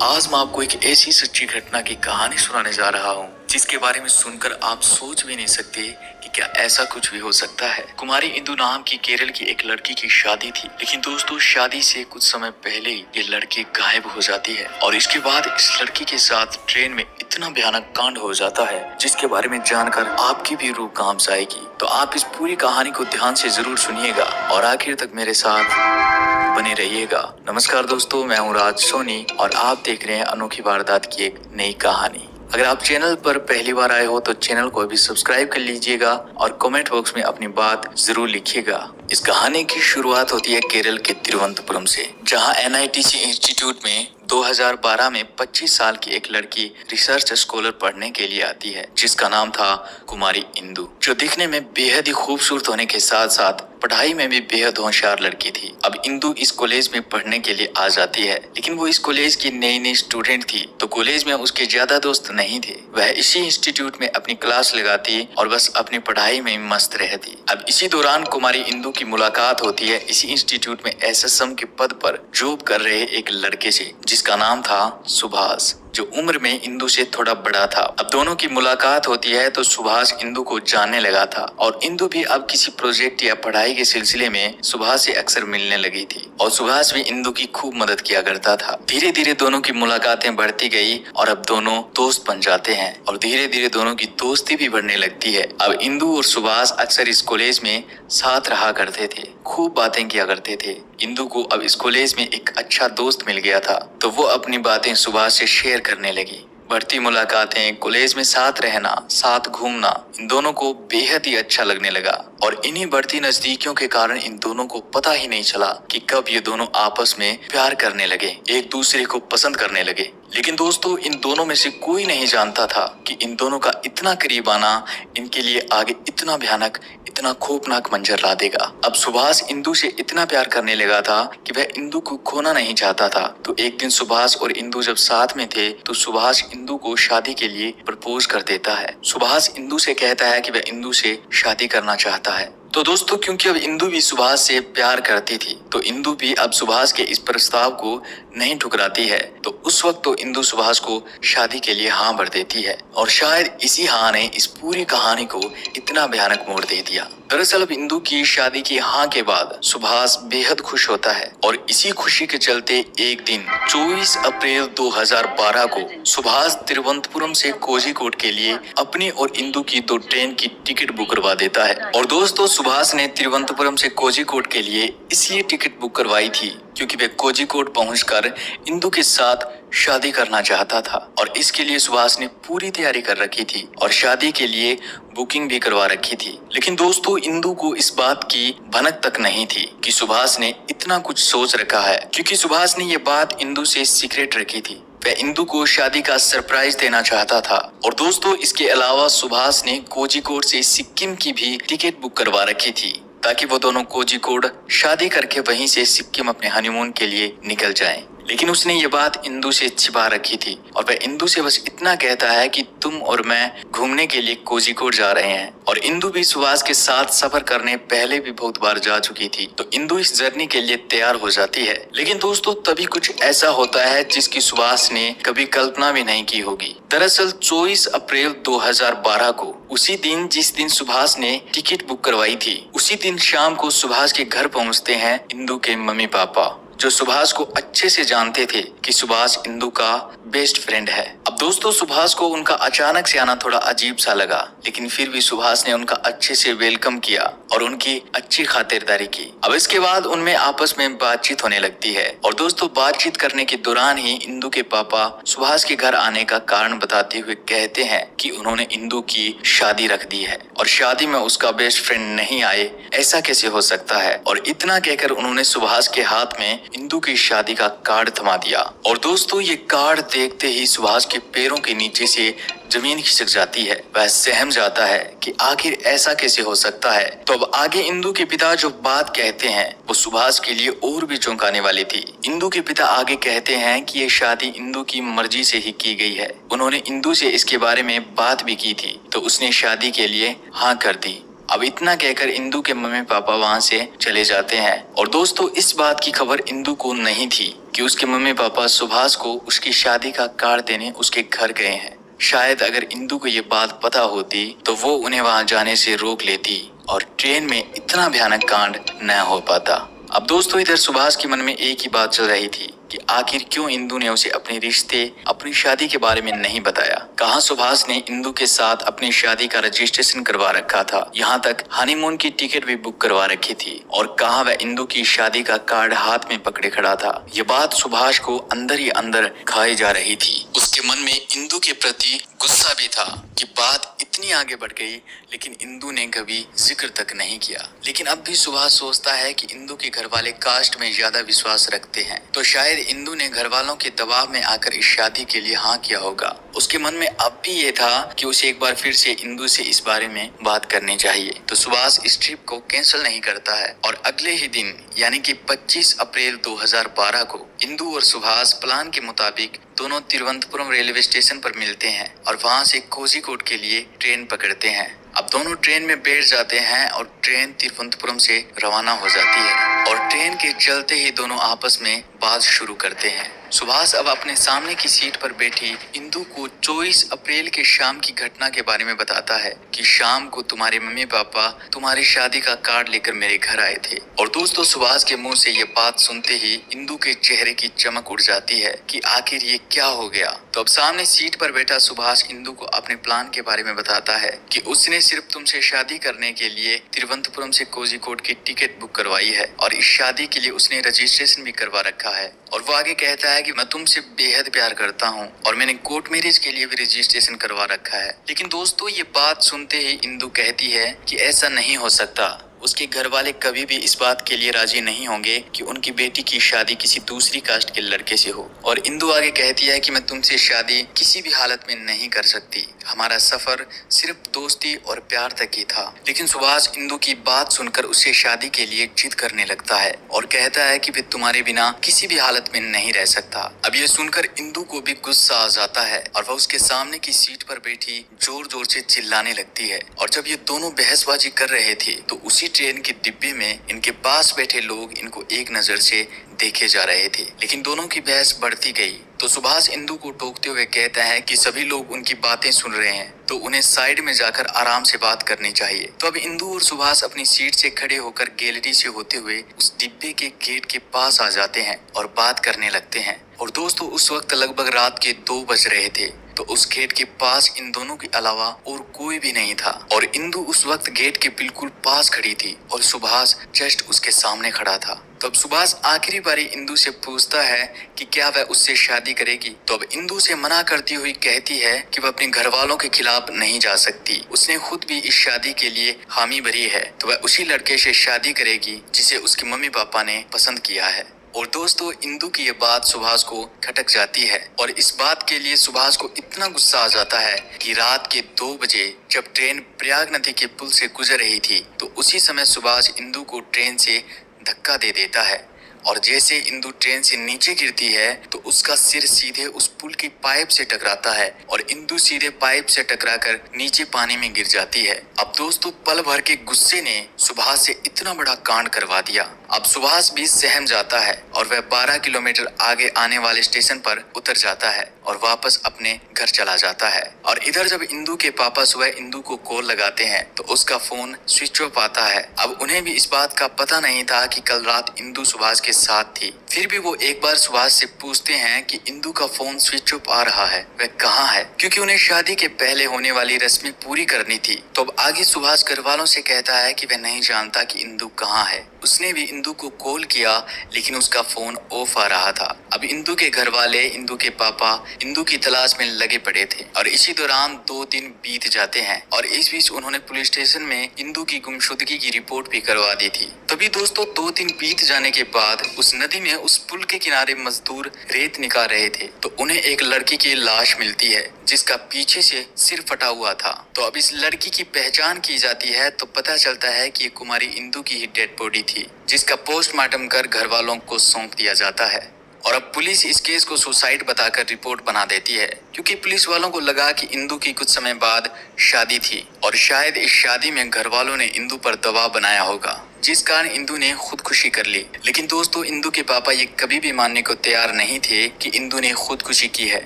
आज मैं आपको एक ऐसी सच्ची घटना की कहानी सुनाने जा रहा हूँ जिसके बारे में सुनकर आप सोच भी नहीं सकते कि क्या ऐसा कुछ भी हो सकता है। कुमारी इंदु नाम की केरल की एक लड़की की शादी थी, लेकिन दोस्तों शादी से कुछ समय पहले ही ये लड़की गायब हो जाती है और इसके बाद इस लड़की के साथ ट्रेन में इतना भयानक कांड हो जाता है जिसके बारे में जानकर आपकी भी रूह कांप जाएगी। तो आप इस पूरी कहानी को ध्यान से जरूर सुनिएगा और आखिर तक मेरे साथ बने रहिएगा। नमस्कार दोस्तों, मैं हूँ राज सोनी और आप देख रहे हैं अनोखी वारदात की एक नई कहानी। अगर आप चैनल पर पहली बार आए हो तो चैनल को भी सब्सक्राइब कर लीजिएगा और कमेंट बॉक्स में अपनी बात जरूर लिखिएगा। इस कहानी की शुरुआत होती है केरल के तिरुवनंतपुरम से, जहां एनआईटीसी इंस्टीट्यूट में 2012 में 25 साल की एक लड़की रिसर्च स्कॉलर पढ़ने के लिए आती है जिसका नाम था कुमारी इंदु, जो दिखने में बेहद ही खूबसूरत होने के साथ साथ पढ़ाई में भी बेहद होशियार लड़की थी। अब इंदु इस कॉलेज में पढ़ने के लिए आ जाती है, लेकिन वो इस कॉलेज की नई स्टूडेंट थी तो कॉलेज में उसके ज्यादा दोस्त नहीं थे। वह इसी इंस्टीट्यूट में अपनी क्लास लगाती और बस अपनी पढ़ाई में मस्त रहती। अब इसी दौरान कुमारी इंदु की मुलाकात होती है इसी इंस्टीट्यूट में एसएसएम के पद पर जॉब कर रहे एक लड़के से जिसका नाम था सुभाष, जो उम्र में इंदु से थोड़ा बड़ा था। अब दोनों की मुलाकात होती है तो सुभाष इंदु को जानने लगा था और इंदु भी अब किसी प्रोजेक्ट या पढ़ाई के सिलसिले में सुभाष से अक्सर मिलने लगी थी और सुभाष भी इंदु की खूब मदद किया करता था। धीरे धीरे दोनों की मुलाकातें बढ़ती गई और अब दोनों दोस्त बन जाते हैं और धीरे धीरे दोनों की दोस्ती भी बढ़ने लगती है। अब इंदु और सुभाष अक्सर इस कॉलेज में साथ रहा करते थे, खूब बातें किया करते थे। इंदु को अब इस कॉलेज में एक अच्छा दोस्त मिल गया था तो वो अपनी बातें सुभाष से शेयर करने लगी। बढ़ती मुलाकातें, कॉलेज में साथ रहना, साथ घूमना इन दोनों को बेहद ही अच्छा लगने लगा और इन्हीं बढ़ती नजदीकियों के कारण इन दोनों को पता ही नहीं चला कि कब ये दोनों आपस में प्यार करने लगे, एक दूसरे को पसंद करने लगे। लेकिन दोस्तों इन दोनों में से कोई नहीं जानता था कि इन दोनों का इतना करीब आना इनके लिए आगे इतना भयानक, इतना खौफनाक मंजर ला देगा। अब सुभाष इंदु से इतना प्यार करने लगा था कि वह इंदु को खोना नहीं चाहता था। तो एक दिन सुभाष और इंदु जब साथ में थे तो सुभाष इंदु को शादी के लिए प्रपोज कर देता है। सुभाष इंदु से कहता है कि वह इंदु से शादी करना चाहता है। तो दोस्तों क्योंकि अब इंदु भी सुभाष से प्यार करती थी तो इंदु भी अब सुभाष के इस प्रस्ताव को नहीं ठुकराती है। तो उस वक्त तो इंदु सुभाष को शादी के लिए हाँ भर देती है और शायद इसी हाँ ने इस पूरी कहानी को इतना भयानक मोड़ दे दिया। दरअसल अब इंदु की शादी की हाँ के बाद सुभाष बेहद खुश होता है और इसी खुशी के चलते एक दिन 24 अप्रैल 2012 को सुभाष तिरुवनंतपुरम से कोझीकोड के लिए अपनी और इंदु की 2 ट्रेन की टिकट बुक करवा देता है। और दोस्तों सुभाष ने तिरुवनंतपुरम से कोझीकोड के लिए इसलिए टिकट बुक करवाई थी क्योंकि वे कोझीकोड पहुंचकर इंदु के साथ शादी करना चाहता था और इसके लिए सुभाष ने पूरी तैयारी कर रखी थी और शादी के लिए बुकिंग भी करवा रखी थी। लेकिन दोस्तों इंदु को इस बात की भनक तक नहीं थी कि सुभाष ने इतना कुछ सोच रखा है, क्योंकि सुभाष ने ये बात इंदु से सीक्रेट रखी थी। वह इंदु को शादी का सरप्राइज देना चाहता था। और दोस्तों इसके अलावा सुभाष ने कोझीकोड से सिक्किम की भी टिकट बुक करवा रखी थी ताकि वो दोनों कोझीकोड शादी करके वहीं से सिक्किम अपने हनीमून के लिए निकल जाएं। लेकिन उसने ये बात इंदु से छिपा रखी थी और वह इंदु से बस इतना कहता है कि तुम और मैं घूमने के लिए कोझीकोड जा रहे हैं। और इंदु भी सुभाष के साथ सफर करने पहले भी बहुत बार जा चुकी थी तो इंदु इस जर्नी के लिए तैयार हो जाती है। लेकिन दोस्तों तभी कुछ ऐसा होता है जिसकी सुभाष ने कभी कल्पना भी नहीं की होगी। दरअसल 24 अप्रैल 2012 को, उसी दिन जिस दिन सुभाष ने टिकट बुक करवाई थी, उसी दिन शाम को सुभाष के घर पहुंचते हैं इंदु के मम्मी पापा, जो सुभाष को अच्छे से जानते थे कि सुभाष इंदु का बेस्ट फ्रेंड है। अब दोस्तों सुभाष को उनका अचानक से आना थोड़ा अजीब सा लगा, लेकिन फिर भी सुभाष ने उनका अच्छे से वेलकम किया और उनकी अच्छी खातिरदारी की। अब इसके बाद उनमें आपस में बातचीत होने लगती है और दोस्तों बातचीत करने के दौरान ही इंदु के पापा सुभाष के घर आने का कारण बताते हुए कहते हैं कि उन्होंने इंदु की शादी रख दी है और शादी में उसका बेस्ट फ्रेंड नहीं आए, ऐसा कैसे हो सकता है। और इतना कहकर उन्होंने सुभाष के हाथ में इंदु की शादी का कार्ड थमा दिया। और दोस्तों ये कार्ड देखते ही सुभाष के पैरों के नीचे से जमीन खिसक जाती है। वह सहम जाता है कि आखिर ऐसा कैसे हो सकता है। तो अब आगे इंदु के पिता जो बात कहते हैं वो सुभाष के लिए और भी चौंकाने वाली थी। इंदु के पिता आगे कहते हैं कि ये शादी इंदु की मर्जी से ही की गई है। उन्होंने इंदु से इसके बारे में बात भी की थी तो उसने शादी के लिए हाँ कर दी। अब इतना कहकर इंदु के मम्मी पापा वहाँ से चले जाते हैं। और दोस्तों, इस बात की खबर इंदु को नहीं थी कि उसके मम्मी पापा सुभाष को उसकी शादी का कार्ड देने उसके घर गए हैं। शायद अगर इंदु को ये बात पता होती तो वो उन्हें वहाँ जाने से रोक लेती और ट्रेन में इतना भयानक कांड न हो पाता। अब दोस्तों, इधर सुभाष के मन में एक ही बात चल रही थी कि आखिर क्यों इंदु ने उसे अपने रिश्ते, अपनी शादी के बारे में नहीं बताया। कहाँ सुभाष ने इंदु के साथ अपनी शादी का रजिस्ट्रेशन करवा रखा था, यहाँ तक हनीमून की टिकट भी बुक करवा रखी थी, और कहाँ वह इंदु की शादी का कार्ड हाथ में पकड़े खड़ा था। ये बात सुभाष को अंदर ही अंदर खाई जा रही थी। उसके मन में इंदु के प्रति गुस्सा भी था कि बात इतनी आगे बढ़ गई, लेकिन इंदु ने कभी जिक्र तक नहीं किया। लेकिन अब भी सुभाष सोचता है कि इंदु के घर वाले कास्ट में ज्यादा विश्वास रखते हैं, तो शायद इंदु ने घर वालों के दबाव में आकर इस शादी के लिए हाँ किया होगा। उसके मन में अब भी ये था कि उसे एक बार फिर से इंदु से इस बारे में बात करनी चाहिए। तो सुभाष इस ट्रिप को कैंसिल नहीं करता है और अगले ही दिन यानी कि 25 अप्रैल 2012 को इंदु और सुभाष प्लान के मुताबिक दोनों तिरुवनंतपुरम रेलवे स्टेशन पर मिलते हैं और वहां से कोझिकोड के लिए ट्रेन पकड़ते हैं। अब दोनों ट्रेन में बैठ जाते हैं और ट्रेन तिरुवनंतपुरम से रवाना हो जाती है और ट्रेन के चलते ही दोनों आपस में बात शुरू करते हैं। सुभाष अब अपने सामने की सीट पर बैठी इंदु को 24 अप्रैल के शाम की घटना के बारे में बताता है कि शाम को तुम्हारे मम्मी पापा तुम्हारी शादी का कार्ड लेकर मेरे घर आए थे। और दोस्तों, सुभाष के मुंह से ये बात सुनते ही इंदु के चेहरे की चमक उड़ जाती है कि आखिर ये क्या हो गया। तो अब सामने सीट पर बैठा सुभाष इंदु को अपने प्लान के बारे में बताता है कि उसने सिर्फ तुमसे शादी करने के लिए तिरुवनंतपुरम से कोझिकोड की टिकट बुक करवाई है और इस शादी के लिए उसने रजिस्ट्रेशन भी करवा रखा है। और वो आगे कहता है कि मैं तुमसे बेहद प्यार करता हूँ और मैंने कोर्ट मैरिज के लिए भी रजिस्ट्रेशन करवा रखा है। लेकिन दोस्तों, ये बात सुनते ही इंदु कहती है कि ऐसा नहीं हो सकता। उसके घर वाले कभी भी इस बात के लिए राजी नहीं होंगे कि उनकी बेटी की शादी किसी दूसरी कास्ट के लड़के से हो। और इंदु आगे कहती है कि मैं तुमसे शादी किसी भी हालत में नहीं कर सकती, हमारा सफर सिर्फ दोस्ती और प्यार तक ही था। लेकिन सुभाष इंदु की बात सुनकर उससे शादी के लिए जिद करने लगता है और कहता है कि वे तुम्हारे बिना किसी भी हालत में नहीं रह सकता। अब ये सुनकर इंदु को भी गुस्सा आ जाता है और वह उसके सामने की सीट पर बैठी जोर जोर से चिल्लाने लगती है। और जब ये दोनों बहसबाजी कर रहे थे तो उसी ट्रेन के डिब्बे में इनके पास बैठे लोग इनको एक नजर से देखे जा रहे थे। लेकिन दोनों की बहस बढ़ती गई तो सुभाष इंदु को टोकते हुए कहता है कि सभी लोग उनकी बातें सुन रहे हैं तो उन्हें साइड में जाकर आराम से बात करनी चाहिए। तो अब इंदु और सुभाष अपनी सीट से खड़े होकर गैलरी से होते हुए उस डिब्बे के गेट के पास आ जाते हैं और बात करने लगते हैं। और दोस्तों, उस वक्त लगभग रात के 2 बज रहे थे तो उस गेट के पास इन दोनों के अलावा और कोई भी नहीं था और इंदु उस वक्त गेट के बिल्कुल पास खड़ी थी और सुभाष जस्ट उसके सामने खड़ा था। तब सुभाष आखिरी बारी इंदु से पूछता है कि क्या वह उससे शादी करेगी। तो अब इंदु से मना करती हुई कहती है कि वह अपने घर वालों के खिलाफ नहीं जा सकती, उसने खुद भी इस शादी के लिए हामी भरी है, तो वह उसी लड़के से शादी करेगी जिसे उसके मम्मी पापा ने पसंद किया है। और दोस्तों, इंदु की ये बात सुभाष को खटक जाती है और इस बात के लिए सुभाष को इतना गुस्सा आ जाता है कि रात के 2 बजे जब ट्रेन प्रयाग नदी के पुल से गुजर रही थी तो उसी समय सुभाष इंदु को ट्रेन से धक्का दे देता है और जैसे इंदु ट्रेन से नीचे गिरती है तो उसका सिर सीधे उस पुल की पाइप से टकराता है और इंदु सीधे पाइप से टकराकर नीचे पानी में गिर जाती है। अब दोस्तों, पल भर के गुस्से ने सुभाष से इतना बड़ा कांड करवा दिया। अब सुभाष भी सहम जाता है और वह 12 किलोमीटर आगे आने वाले स्टेशन पर उतर जाता है और वापस अपने घर चला जाता है। और इधर जब इंदु के पापा सुबह इंदु को कॉल लगाते हैं तो उसका फोन स्विच ऑफ आता है। अब उन्हें भी इस बात का पता नहीं था कि कल रात इंदु सुभाष के साथ थी। फिर भी वो एक बार सुभाष से पूछते हैं कि इंदु का फोन स्विच ऑफ आ रहा है, वह कहाँ है, क्योंकि उन्हें शादी के पहले होने वाली रस्में पूरी करनी थी। तो अब आगे सुभाष घर वालों से कहता है कि वह नहीं जानता कि इंदु कहाँ है। उसने भी इंदु को कॉल किया लेकिन उसका फोन ऑफ आ रहा था। अब इंदु के घर वाले, इंदु के पापा इंदु की तलाश में लगे पड़े थे और इसी दौरान 2 दिन बीत जाते हैं और इस बीच उन्होंने पुलिस स्टेशन में इंदु की गुमशुदगी की रिपोर्ट भी करवा दी थी। तभी दोस्तों 2 दिन बीत जाने के बाद उस नदी में उस पुल के किनारे मजदूर रेत निकाल रहे थे तो उन्हें एक लड़की की लाश मिलती है जिसका पीछे से सिर फटा हुआ था। तो अब इस लड़की की पहचान की जाती है तो पता चलता है कि ये कुमारी इंदु की ही डेड बॉडी थी जिसका पोस्टमार्टम कर घर वालों को सौंप दिया जाता है। और अब पुलिस इस केस को सुसाइड बताकर रिपोर्ट बना देती है, क्योंकि पुलिस वालों को लगा कि इंदु की कुछ समय बाद शादी थी और शायद इस शादी में घर वालों ने इंदु पर दबाव बनाया होगा, जिस कारण इंदु ने खुदकुशी कर ली। लेकिन दोस्तों, इंदु के पापा ये कभी भी मानने को तैयार नहीं थे कि इंदु ने खुदकुशी की है,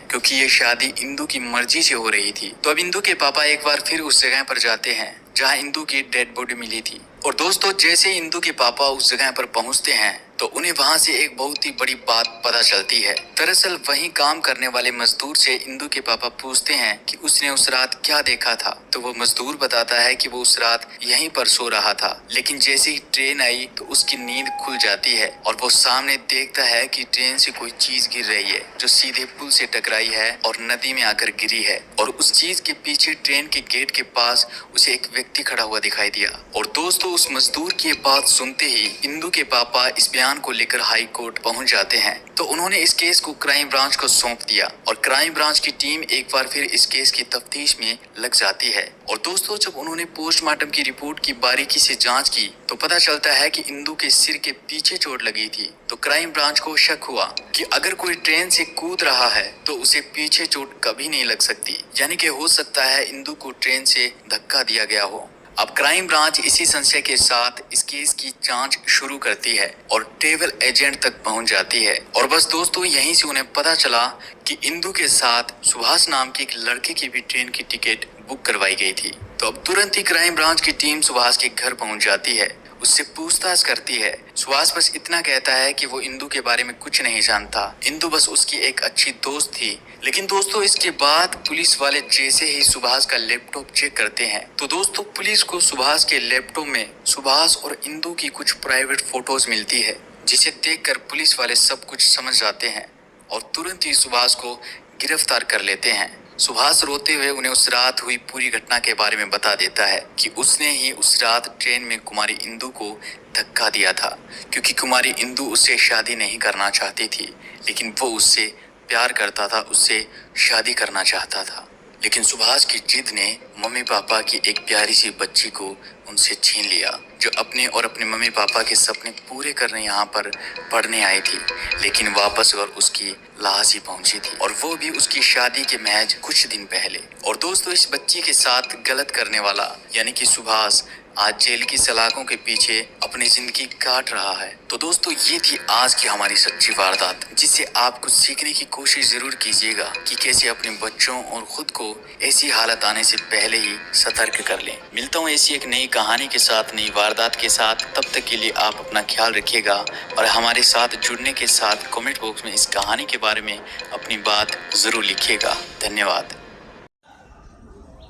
क्योंकि ये शादी इंदु की मर्जी से हो रही थी। तो अब इंदु के पापा एक बार फिर उस जगह पर जाते हैं जहां इंदु की डेड बॉडी मिली थी। और दोस्तों, जैसे इंदु के पापा उस जगह पर पहुंचते हैं तो उन्हें वहां से एक बहुत ही बड़ी बात पता चलती है। दरअसल वहीं काम करने वाले मजदूर से इंदु के पापा पूछते हैं कि उसने उस रात क्या देखा था। तो वो मजदूर बताता है कि वो उस रात यहीं पर सो रहा था, लेकिन जैसे ही ट्रेन आई तो उसकी नींद खुल जाती है और वो सामने देखता है कि ट्रेन से कोई चीज गिर रही है, जो सीधे पुल से टकराई है और नदी में आकर गिरी है। और उस चीज के पीछे ट्रेन के गेट के पास उसे एक व्यक्ति खड़ा हुआ दिखाई दिया। और दोस्तों, उस मजदूर की बात सुनते ही इंदु के पापा इस बयान को लेकर हाई कोर्ट पहुंच जाते हैं। तो उन्होंने इस केस को क्राइम ब्रांच को सौंप दिया और क्राइम ब्रांच की टीम एक बार फिर इस केस की तफ्तीश में लग जाती है। और दोस्तों, जब उन्होंने पोस्टमार्टम की रिपोर्ट की बारीकी से जांच की तो पता चलता है कि इंदु के सिर के पीछे चोट लगी थी। तो क्राइम ब्रांच को शक हुआ कि अगर कोई ट्रेन से कूद रहा है तो उसे पीछे चोट कभी नहीं लग सकती, यानी कि हो सकता है इंदु को ट्रेन से धक्का दिया गया हो। अब क्राइम ब्रांच इसी संशय के साथ इस केस की जांच शुरू करती है और ट्रैवल एजेंट तक पहुंच जाती है। और बस दोस्तों, यहीं से उन्हें पता चला कि इंदु के साथ सुभाष नाम के एक लड़के की भी ट्रेन की टिकट बुक करवाई गई थी। तो अब तुरंत ही क्राइम ब्रांच की टीम सुभाष के घर पहुंच जाती है, उससे पूछताछ करती है। सुभाष बस इतना कहता है कि वो इंदु के बारे में कुछ नहीं जानता, इंदु बस उसकी एक अच्छी दोस्त थी। लेकिन दोस्तों, इसके बाद पुलिस वाले जैसे ही सुभाष का लैपटॉप चेक करते हैं तो दोस्तों, पुलिस को सुभाष के लैपटॉप में सुभाष और इंदु की कुछ प्राइवेट फोटोज मिलती है, जिसे देखकर पुलिस वाले सब कुछ समझ जाते हैं और तुरंत ही सुभाष को गिरफ्तार कर लेते हैं। सुभाष रोते हुए उन्हें उस रात हुई पूरी घटना के बारे में बता देता है कि उसने ही उस रात ट्रेन में कुमारी इंदु को धक्का दिया था, क्योंकि कुमारी इंदु उससे शादी नहीं करना चाहती थी, लेकिन वो उससे प्यार करता था, उससे शादी करना चाहता था। लेकिन सुभाष की जिद ने मम्मी पापा की एक प्यारी सी बच्ची को उनसे छीन लिया, जो अपने और अपने मम्मी पापा के सपने पूरे करने यहाँ पर पढ़ने आई थी, लेकिन वापस और उसकी लाश ही पहुंची थी, और वो भी उसकी शादी के महज कुछ दिन पहले। और दोस्तों, इस बच्ची के साथ गलत करने वाला यानी कि सुभाष आज जेल की सलाखों के पीछे अपनी जिंदगी काट रहा है। तो दोस्तों, ये थी आज की हमारी सच्ची वारदात, जिससे आप कुछ सीखने की कोशिश जरूर कीजिएगा कि कैसे अपने बच्चों और खुद को ऐसी हालत आने से पहले ही सतर्क कर लें। मिलता हूँ ऐसी एक नई कहानी के साथ, नई वारदात के साथ। तब तक के लिए आप अपना ख्याल रखिएगा और हमारे साथ जुड़ने के साथ कमेंट बॉक्स में इस कहानी के बारे में अपनी बात जरूर लिखिएगा। धन्यवाद।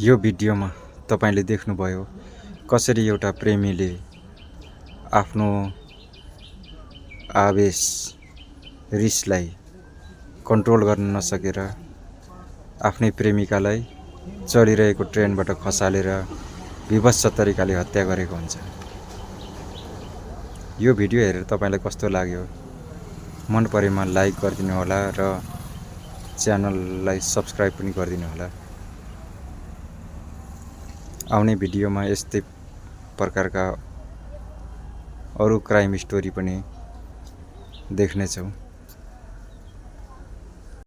यो भिडियोमा तपाईले देख्नुभयो कसरी एउटा प्रेमीले आफ्नो आवेश रिसलाई कन्ट्रोल गर्न नसकेर आफ्नै प्रेमिकालाई चलिरहेको ट्रेनबाट खसालेर विभत्स तरिकाले हत्या गरेको हुन्छ। यो भिडियो हेरेर तपाईलाई कस्तो लाग्यो? मन परेमा लाइक गरिदिनु होला र च्यानललाई सब्स्क्राइब पनि गरिदिनु होला। आउने भिडियोमा यस्तै प्रकारका अरू क्राइम स्टोरी पनि देख्नेछौँ।